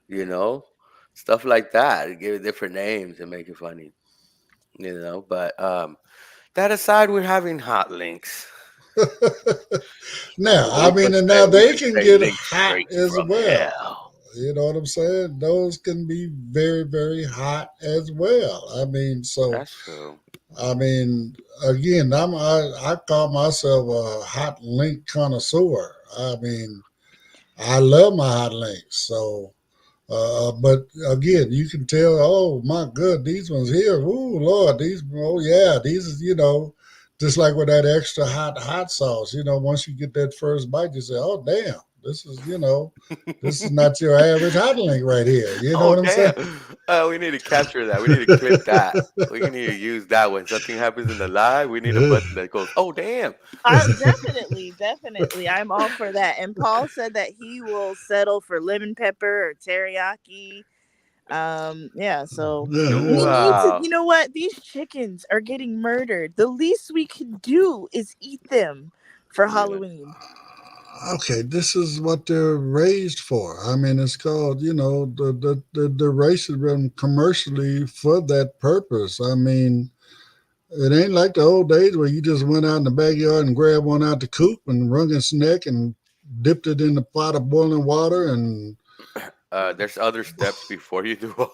you know, stuff like that. Give it different names and make it funny, you know. But that aside, we're having hot links. Now, I We mean, could and say now we they could can say get links hot straight as from well. hell. You know what I'm saying? Those can be very, very hot as well. I mean, so That's true. I mean, again, I call myself a hot link connoisseur. I mean, I love my hot links. So, but again, you can tell. Oh my good, these ones here. Ooh Lord, these. Oh yeah, these is just like with that extra hot sauce. Once you get that first bite, you say, oh damn, this is not your average hot link right here. You know Oh what I'm saying? damn! We need to capture that. We need to clip that. We need to use that when something happens in the live. We need a button that goes, "Oh damn!" Definitely, definitely. I'm all for that. And Paul said that he will settle for lemon pepper or teriyaki. Yeah, so Yeah, we yeah. need to, Wow. you know what? These chickens are getting murdered. The least we can do is eat them for Yeah. Halloween. Okay, this is what they're raised for. I mean, it's called, the racism commercially for that purpose. I mean, it ain't like the old days where you just went out in the backyard and grabbed one out the coop and wrung its neck and dipped it in a pot of boiling water and There's other steps before you do all.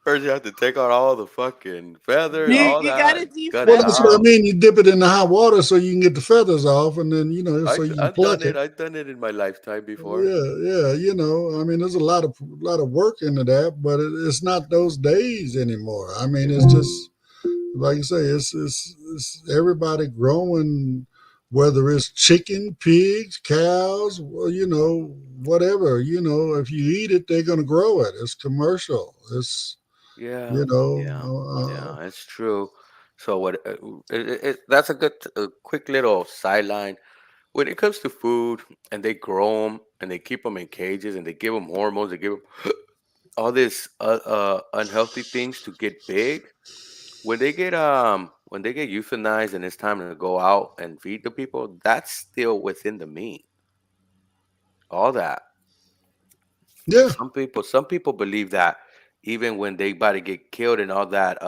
First, you have to take out all the fucking feathers, all You gotta that, gut well, it that's what I defeather. out. mean. You dip it in the hot water so you can get the feathers off, and then so you can I've done pluck it. it. I've done it in my lifetime before. Yeah, yeah. I mean, there's a lot of work into that, but it's not those days anymore. I mean, it's Yeah. just like you say, it's everybody growing, whether it's chicken, pigs, cows, well, whatever. If you eat it, they're gonna grow it. It's commercial. It's Yeah, you know, yeah, yeah. It's true. So what? That's a good, quick little sideline. When it comes to food, and they grow them, and they keep them in cages, and they give them hormones, they give them all this unhealthy things to get big. When they get euthanized, and it's time to go out and feed the people, that's still within the meat. All that. yeah. Some people believe that even when they about to get killed and all that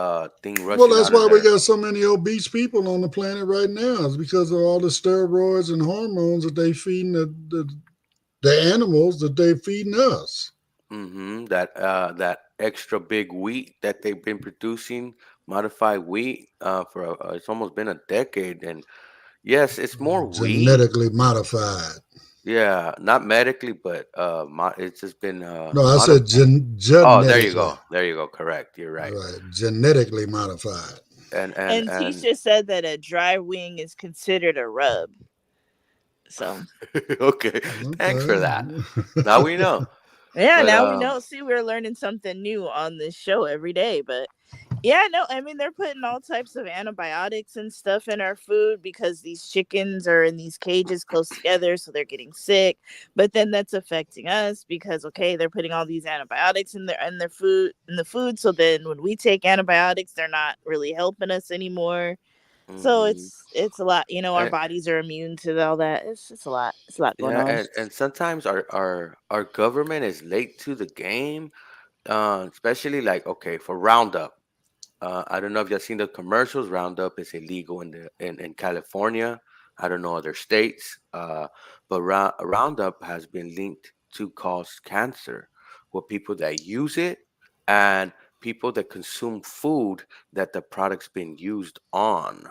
thing Well, rushing that's out of why we their. got so many obese people on the planet right now. It's because of all the steroids and hormones that they feeding the animals that they feeding us. That extra big wheat that they've been producing, modified wheat, for it's almost been a decade. And yes, it's more wheat. Genetically modified. Yeah, not medically, but it's just been No, I said modified. Oh, there you genetically. go. There you go. Correct. You're right. Right. Genetically modified. And And Tisha said that a dry wing is considered a rub. So okay. Thanks for that. Okay. Now we know. yeah, But now we know. See, we're learning something new on this show every day. But yeah, no, I mean they're putting all types of antibiotics and stuff in our food because these chickens are in these cages close together, so they're getting sick. But then that's affecting us because okay, they're putting all these antibiotics in their food. So then when we take antibiotics, they're not really helping us anymore. So mhm. it's a lot. You know, our And, bodies are immune to all that. It's a lot. It's a lot going yeah, on. and sometimes our government is late to the game, especially like, okay, for Roundup. I don't know if you've seen the commercials. Roundup is illegal in California. I don't know other states, but Roundup has been linked to cause cancer with people that use it and people that consume food that the product's been used on.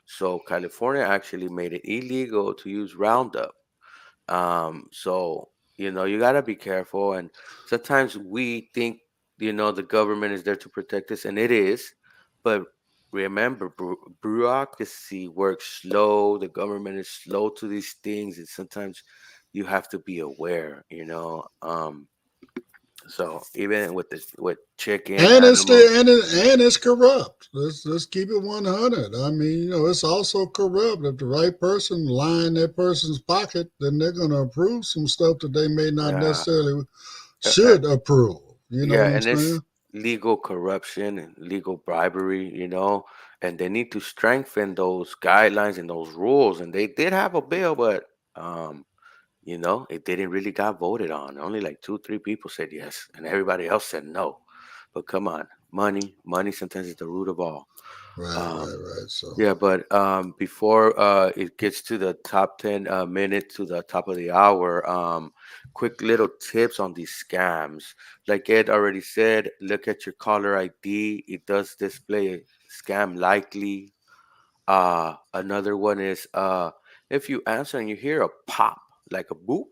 So California actually made it illegal to use Roundup. So you gotta be careful, and sometimes we think the government is there to protect us, and it is, but remember, bureaucracy works slow. The government is slow to these things, and sometimes you have to be aware. So even with the with chicken And it's animals, still and it's corrupt. Let's keep it 100. I mean, it's also corrupt. If the right person line that person's pocket, then they're going to approve some stuff that they may not yeah, necessarily uh, uh, should approve. You know yeah, what I'm and it's saying? legal corruption and legal bribery, and they need to strengthen those guidelines and those rules. And they did have a bill, but um, it didn't really got voted on. Only like two, three people said yes, and everybody else said no. But come on, money sometimes is the root of all. Right, Um, right, right. So, yeah, but before it gets to the top 10 minute to the top of the hour, quick little tips on these scams. Like Ed already said, look at your caller ID. It does display scam likely. Another one is if you answer and you hear a pop, like a boop,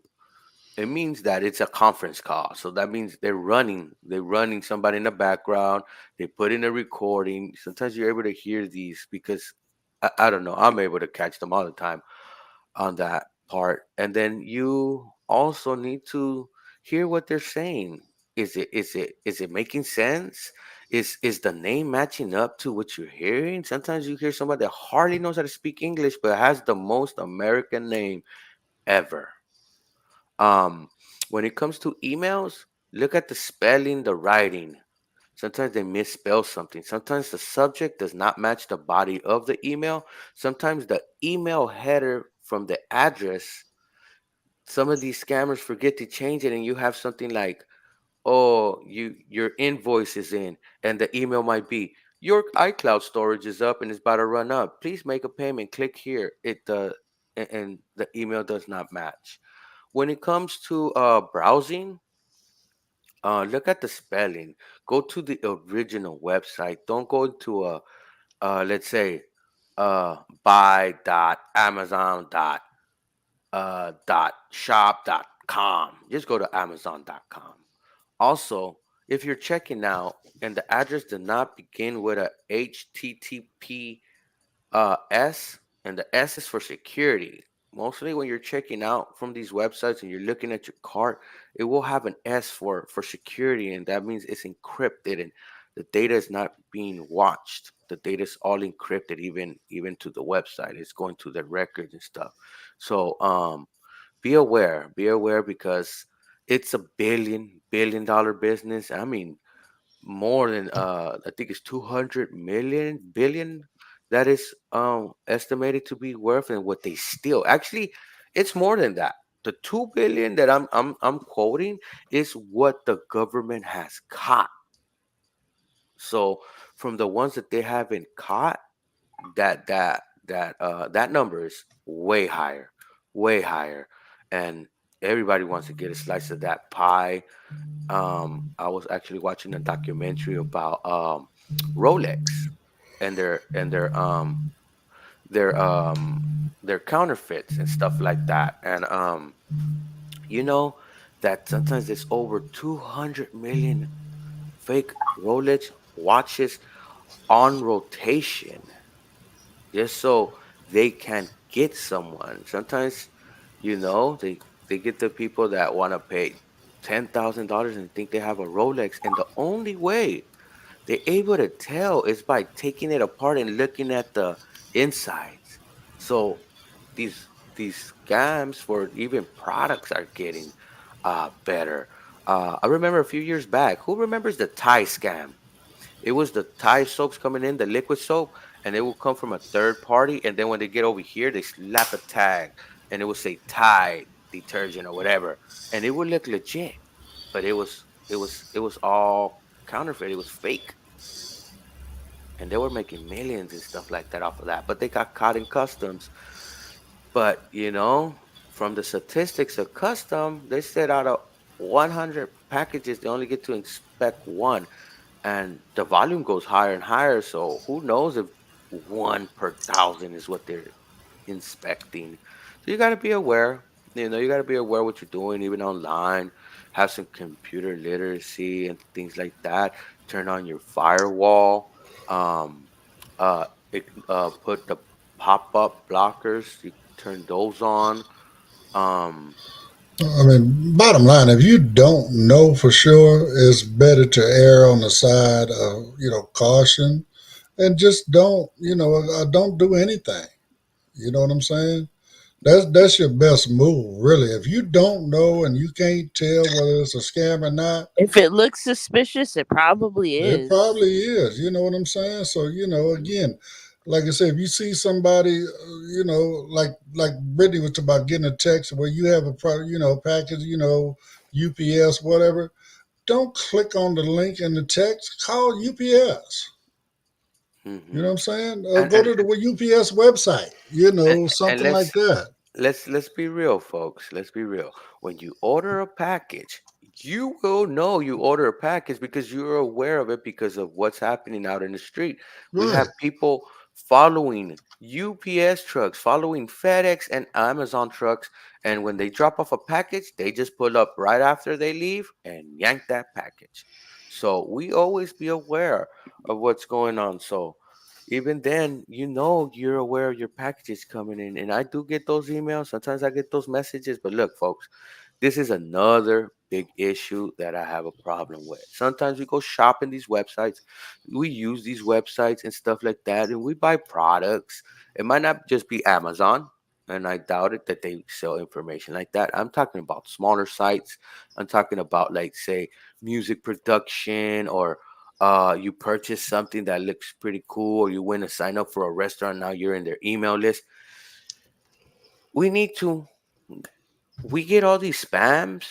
it means that it's a conference call. So that means they're running somebody in the background. They put in a recording. Sometimes you're able to hear these because I don't know. I'm able to catch them all the time on that part. And then you also need to hear what they're saying. Is it making sense? Is the name matching up to what you're hearing? Sometimes you hear somebody that hardly knows how to speak English but has the most American name ever. um, when it comes to emails, look at the spelling, the writing. Sometimes they misspell something. Sometimes the subject does not match the body of the email. Sometimes the email header from the address, some of these scammers forget to change it, and you have something like, "Oh, your invoice is in," and the email might be, "Your iCloud storage is up and it's about to run up. Please make a payment. Click here." And the email does not match. When it comes to browsing, look at the spelling. Go to the original website. Don't go to let's say, buy.amazon.shop.com. Just go to amazon.com. Also, if you're checking out and the address does not begin with a HTTP S, and the S is for security. Mostly when you're checking out from these websites and you're looking at your cart, it will have an S for security, and that means it's encrypted and the data is not being watched. The data is all encrypted, even to the website. It's going to the records and stuff. So be aware because it's a billion-dollar business. I mean, more than I think it's 200 million billion that is estimated to be worth, and what they steal. Actually, it's more than that. The 2 billion that I'm quoting is what the government has caught. So from the ones that they haven't caught, that number is way higher, and everybody wants to get a slice of that pie. I was actually watching a documentary about Rolex and their counterfeits and stuff like that. And you know that sometimes there's over 200 million fake Rolex watches on rotation just so they can get someone. Sometimes, they get the people that want to pay $10,000 and think they have a Rolex, and the only way they're able to tell is by taking it apart and looking at the insides. So these scams for even products are getting better. I remember a few years back. Who remembers the Thai scam? It was the Tide soaps coming in, the liquid soap, and it will come from a third party. And then when they get over here, they slap a tag and it will say Tide detergent or whatever. And it would look legit, but it was all counterfeit. It was fake. And they were making millions and stuff like that off of that. But they got caught in customs. But from the statistics of custom, they said out of 100 packages, they only get to inspect one, and the volume goes higher and higher. So who knows if one per thousand is what they're inspecting. So you got to be aware. You got to be aware what you're doing, even online. Have some computer literacy and things like that. Turn on your firewall. Um, put the pop-up blockers. You turn those on. Um, I mean, bottom line, if you don't know for sure, it's better to err on the side of, caution and just don't do anything. You know what I'm saying? That's your best move, really. If you don't know and you can't tell whether it's a scam or not, If it looks suspicious, it probably it is. probably is. You know what I'm saying? So again, like I said, if you see somebody, like Brittany was about getting a text where you have a package, UPS, whatever. Don't click on the link in the text. Call UPS. You know Hmm. what I'm saying? And Go and to the UPS website. and Something like that. let's be real, folks. Let's be real. When you order a package, you will know you order a package because you're aware of it because of what's happening out in the street. We Right. have people following UPS trucks, following FedEx and Amazon trucks, and when they drop off a package, they just pull up right after they leave and yank that package. So we always be aware of what's going on. So even then, you're aware of your packages coming in. And I do get those emails. Sometimes I get those messages. But look, folks, this is another big issue that I have a problem with. Sometimes we go shopping these websites, we use these websites and stuff like that, and we buy products. It might not just be Amazon, and I doubt it that they sell information like that. I'm talking about smaller sites. I'm talking about, like, say, music production, or you purchase something that looks pretty cool, or you win a sign up for a restaurant. Now you're in their email list. We need to, we get all these spams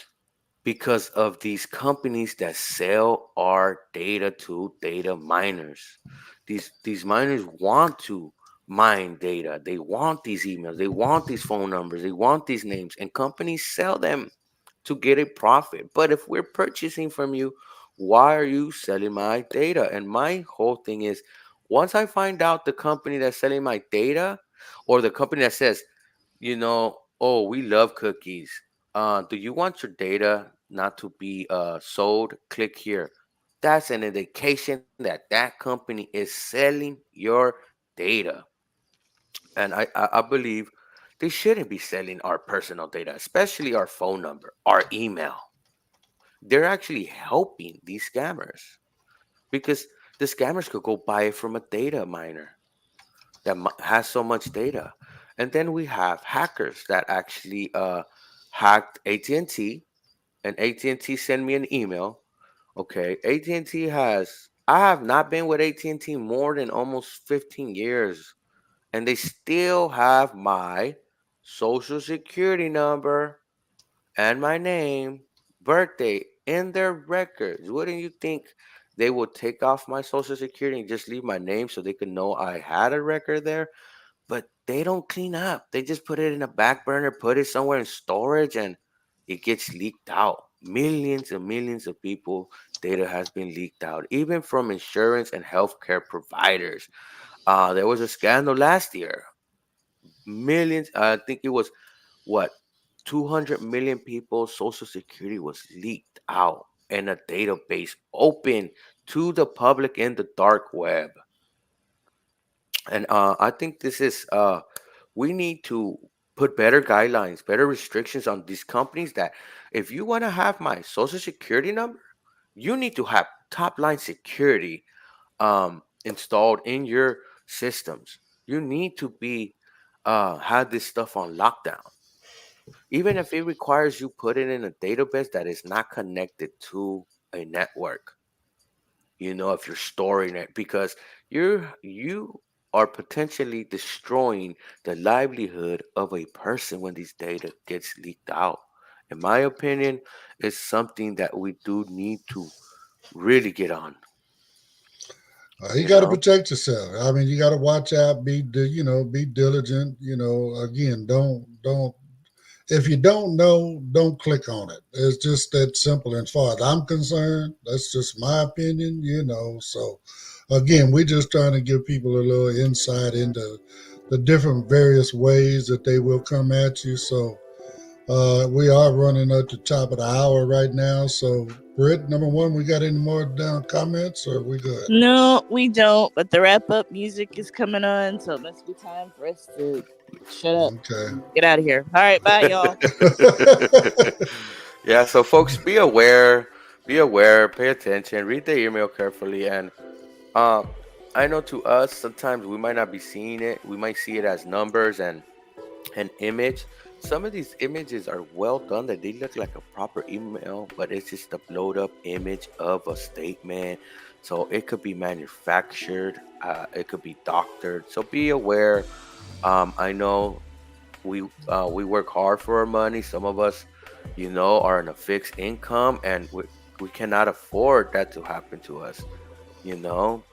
because of these companies that sell our data to data miners. These miners want to mine data. They want these emails. They want these phone numbers. They want these names, and companies sell them to get a profit. But if we're purchasing from you, why are you selling my data? And my whole thing is, once I find out the company that's selling my data, or the company that says, oh, we love cookies. Do you want your data not to be sold? Click here. That's an indication that that company is selling your data. And I believe they shouldn't be selling our personal data, especially our phone number, our email. They're actually helping these scammers because the scammers could go buy it from a data miner that has so much data. And then we have hackers that actually hacked AT&T, and AT&T sent me an email. Okay, AT&T has, I have not been with AT&T more than almost 15 years, and they still have my social security number and my name, birthday in their records. Wouldn't you think they would take off my social security and just leave my name so they could know I had a record there? But they don't clean up. They just put it in a back burner, put it somewhere in storage, and it gets leaked out. Millions and millions of people data has been leaked out, even from insurance and healthcare providers. There was a scandal last year. Millions, I think it was what, 200 million people's social security was leaked out in a database open to the public in the dark web. And I think this is we need to put better guidelines, better restrictions on these companies, that if you want to have my social security number, you need to have top line security installed in your systems. You need to be have this stuff on lockdown, even if it requires you put it in a database that is not connected to a network. If you're storing it, because you are potentially destroying the livelihood of a person when these data gets leaked out. In my opinion, it's something that we do need to really get on. You you got to know protect yourself. I mean, you got to watch out. Be diligent. Again, don't. If you don't know, don't click on it. It's just that simple. And as far as I'm concerned, that's just my opinion. So again, we're just trying to give people a little insight into the different various ways that they will come at you. So We are running at the top of the hour right now. So, Britt, number one, we got any more down comments, or we good? No, we don't. But the wrap up music is coming on, so it must be time for us to shut up. Okay. Get out of here. All right, bye, y'all. Yeah, so folks, be aware, pay attention, read the email carefully, and I know to us sometimes we might not be seeing it. We might see it as numbers and an image. Some of these images are well done that they look like a proper email, but it's just a blowed up image of a statement. So it could be manufactured, it could be doctored. So be aware. I know we work hard for our money. Some of us, are in a fixed income, and we cannot afford that to happen to us. You know,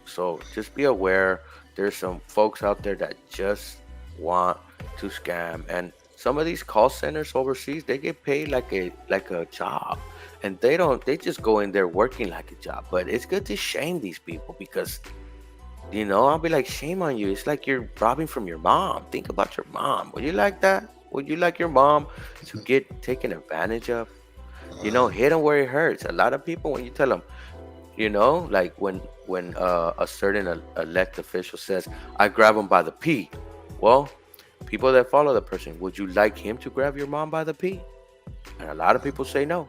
so just be aware. There's some folks out there that just want to scam, and some of these call centers overseas, they get paid like a job, and they just go in there working like a job. But it's good to shame these people because I'll be like, shame on you. It's like you're robbing from your mom. Think about your mom. Would you like that? Would you like your mom to get taken advantage of? Hit them where it hurts. A lot of people, when you tell them, like when a certain elect official says, I grab him by the pee. Well, people that follow the person, would you like him to grab your mom by the pee? And a lot of people say no.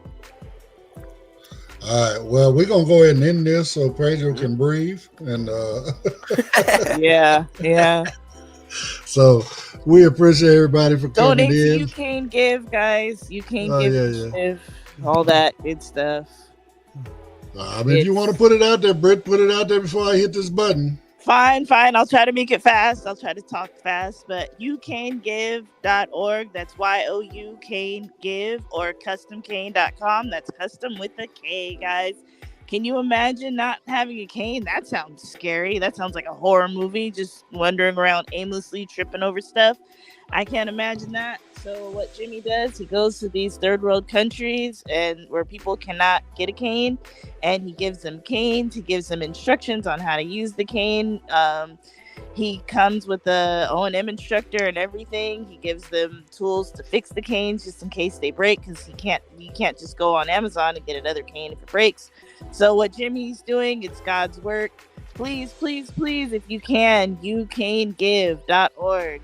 All right. Well, we're gonna go ahead and end this so Pedro can breathe. And yeah. So we appreciate everybody for coming Donate to in. You Can Give, guys. You Can Give, all that good stuff. If you want to put it out there, Britt, put it out there before I hit this button. Fine. I'll try to make it fast. I'll try to talk fast, but youcangive.org. That's YOU Can Give, or customcane.com. That's custom with a K, guys. Can you imagine not having a cane? That sounds scary. That sounds like a horror movie, just wandering around aimlessly tripping over stuff. I can't imagine that. So what Jimmy does, he goes to these third world countries and where people cannot get a cane, and he gives them canes. He gives them instructions on how to use the cane. He comes with a O&M instructor and everything. He gives them tools to fix the canes just in case they break, because you can't just go on Amazon and get another cane if it breaks. So what Jimmy's doing, it's God's work. Please, if you can, youcangive.org.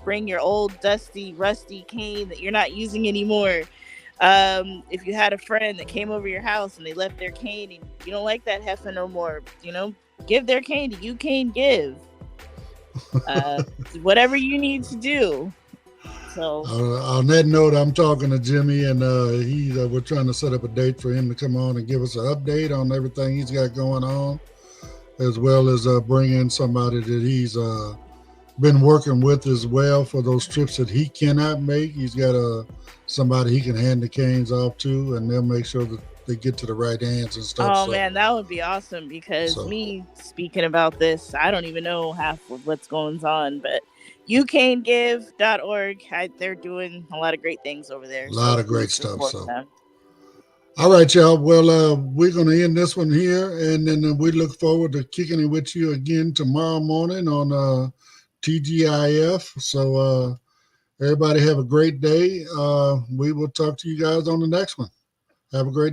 Bring your old, dusty, rusty cane that you're not using anymore. If you had a friend that came over your house and they left their cane and you don't like that heifer no more, give their cane to You Can Give. Whatever you need to do. So on that note, I'm talking to Jimmy, and we're trying to set up a date for him to come on and give us an update on everything he's got going on, as well as bring in somebody that he's been working with as well for those trips that he cannot make. He's got somebody he can hand the canes off to, and they'll make sure that they get to the right hands and stuff. Man, that would be awesome, because me speaking about this, I don't even know half of what's going on, but youcangive.org, they're doing a lot of great things over there. A lot of great stuff. So, all right, y'all. Well, we're going to end this one here, and then we look forward to kicking it with you again tomorrow morning on TGIF. So everybody have a great day. We will talk to you guys on the next one. Have a great day.